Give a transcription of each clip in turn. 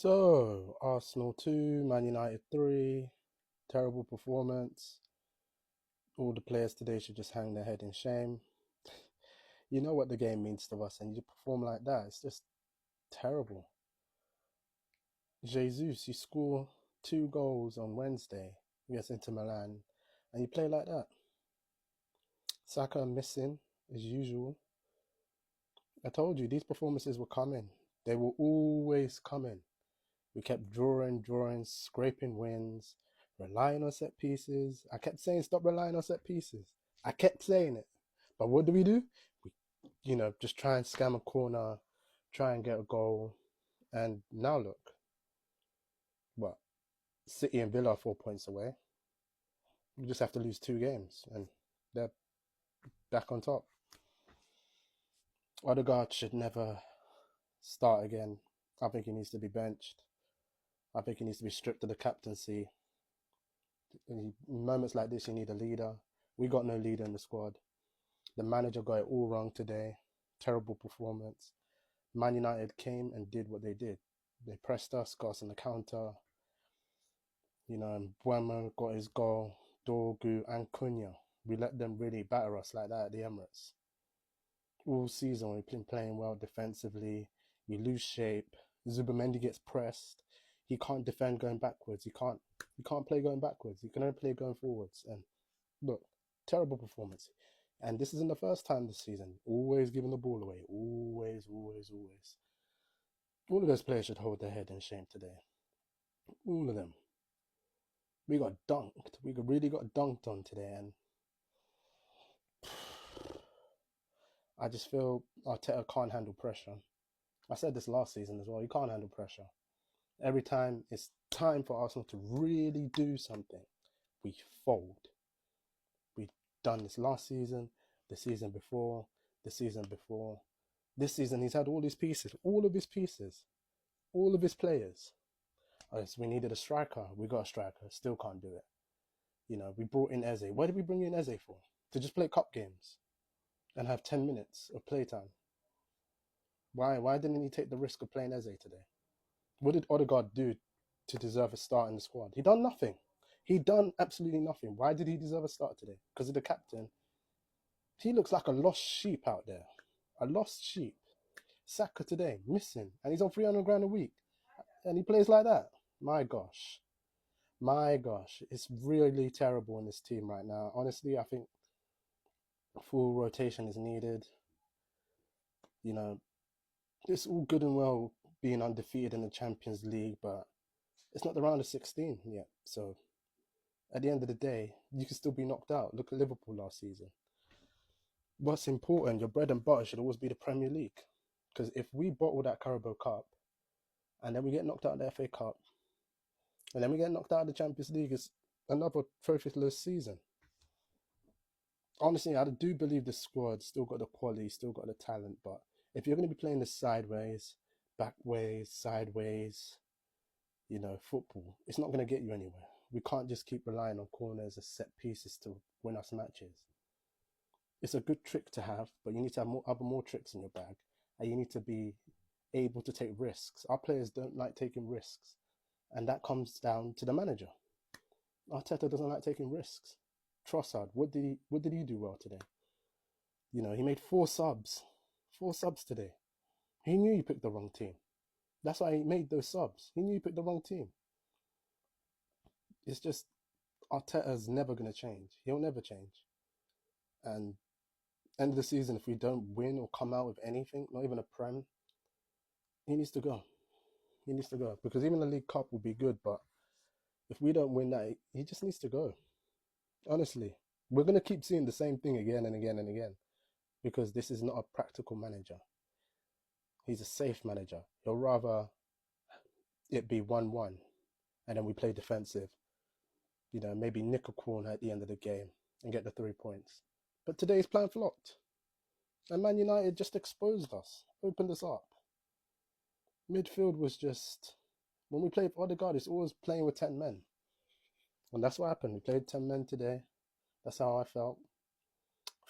So, Arsenal 2, Man United 3, terrible performance. All the players today should just hang their head in shame. You know what the game means to us, and you perform like that. It's just terrible. Jesus, you score 2 goals on Wednesday against Inter Milan, and you play like that. Saka missing, as usual. I told you, these performances were coming. They were always coming. We kept drawing, scraping wins, relying on set pieces. I kept saying, stop relying on set pieces. I kept saying it. But what do? We, just try and scam a corner, try and get a goal. And now look, what? City and Villa are 4 points away. We just have to lose 2 games and they're back on top. Odegaard should never start again. I think he needs to be benched. I think he needs to be stripped of the captaincy. In moments like this, you need a leader. We got no leader in the squad. The manager got it all wrong today. Terrible performance. Man United came and did what they did. They pressed us, got us on the counter. And Buemo got his goal. Dorgu and Cunha. We let them really batter us like that at the Emirates. All season we've been playing well defensively. We lose shape. Zubamendi gets pressed. He can't defend going backwards. He can't play going backwards. He can only play going forwards. And look, terrible performance. And this isn't the first time this season. Always giving the ball away. Always, always, always. All of those players should hold their head in shame today. All of them. We got dunked. We really got dunked on today. And I just feel Arteta can't handle pressure. I said this last season as well. He can't handle pressure. Every time it's time for Arsenal to really do something, we fold. We've done this last season, the season before, the season before. This season, he's had all his pieces, all of his pieces, all of his players. So we needed a striker. We got a striker. Still can't do it. We brought in Eze. Why did we bring in Eze for? To just play cup games and have 10 minutes of playtime. Why didn't he take the risk of playing Eze today? What did Odegaard do to deserve a start in the squad? He done nothing. He done absolutely nothing. Why did he deserve a start today? Because of the captain. He looks like a lost sheep out there. A lost sheep. Saka today, missing. And he's on 300 grand a week. And he plays like that. My gosh. My gosh. It's really terrible in this team right now. Honestly, I think full rotation is needed. It's all good and well being undefeated in the Champions League, but it's not the round of 16 yet. So at the end of the day, you can still be knocked out. Look at Liverpool last season. What's important, your bread and butter should always be the Premier League. Because if we bottle that Carabao Cup and then we get knocked out of the FA Cup and then we get knocked out of the Champions League, it's another trophyless season. Honestly, I do believe the squad still got the quality, still got the talent, but if you're going to be playing this sideways, backways, sideways, football, it's not going to get you anywhere. We can't just keep relying on corners and set pieces to win us matches. It's a good trick to have, but you need to have more tricks in your bag, and you need to be able to take risks. Our players don't like taking risks, and that comes down to the manager. Arteta doesn't like taking risks. Trossard, what did he do well today? He made 4 subs today. He knew he picked the wrong team. That's why he made those subs. He knew he picked the wrong team. It's just Arteta's never going to change. He'll never change. And end of the season, if we don't win or come out with anything, not even a prem, he needs to go. He needs to go. Because even the League Cup will be good, but if we don't win that, he just needs to go. Honestly, we're going to keep seeing the same thing again and again and again. Because this is not a practical manager. He's a safe manager. He'll rather it be 1-1 and then we play defensive. Maybe nick a corner at the end of the game and get the 3 points. But today's plan flopped. And Man United just exposed us, opened us up. Midfield was just... When we play with Odegaard, it's always playing with 10 men. And that's what happened. We played 10 men today. That's how I felt.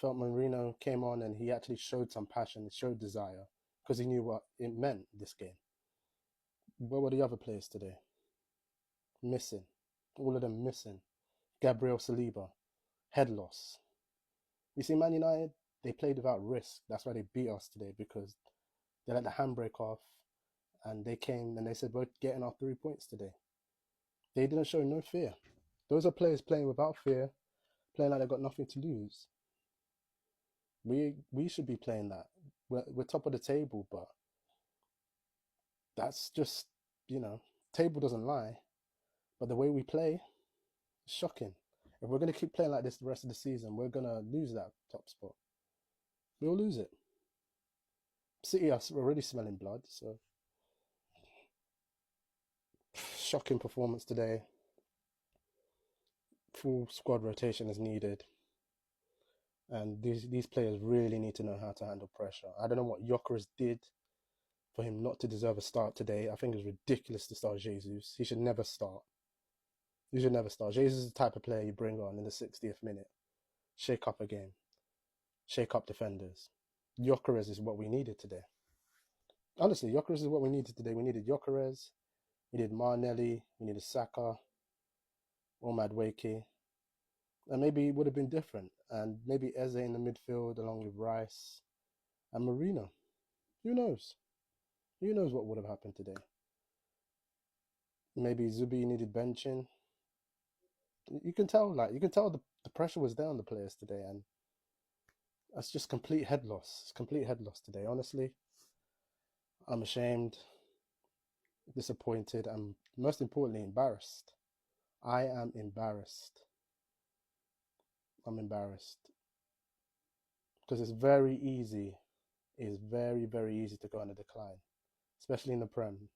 Felt Marino came on and he actually showed some passion, showed desire, because he knew what it meant, this game. Where were the other players today? Missing. All of them missing. Gabriel Saliba, head loss. You see, Man United, they played without risk. That's why they beat us today, because they let the handbrake off and they came and they said, we're getting our 3 points today. They didn't show no fear. Those are players playing without fear, playing like they've got nothing to lose. We should be playing that. We're top of the table, but that's just, table doesn't lie. But the way we play is shocking. If we're going to keep playing like this the rest of the season, we're going to lose that top spot. We'll lose it. City are already smelling blood, so shocking performance today. Full squad rotation is needed. And these players really need to know how to handle pressure. I don't know what Gyökeres did for him not to deserve a start today. I think it's ridiculous to start Jesus. He should never start. He should never start. Jesus is the type of player you bring on in the 60th minute. Shake up a game. Shake up defenders. Gyökeres is what we needed today. Honestly, Gyökeres is what we needed today. We needed Gyökeres. We needed Martinelli. We needed Saka. Or Madueke. And maybe it would have been different. And maybe Eze in the midfield along with Rice and Marino. Who knows? Who knows what would have happened today? Maybe Zubi needed benching. You can tell the pressure was there on the players today, and that's just complete head loss. It's complete head loss today. Honestly, I'm ashamed, disappointed, and most importantly, embarrassed. I am embarrassed. I'm embarrassed. Because it's very easy. It is very, very easy to go on a decline, especially in the Prem.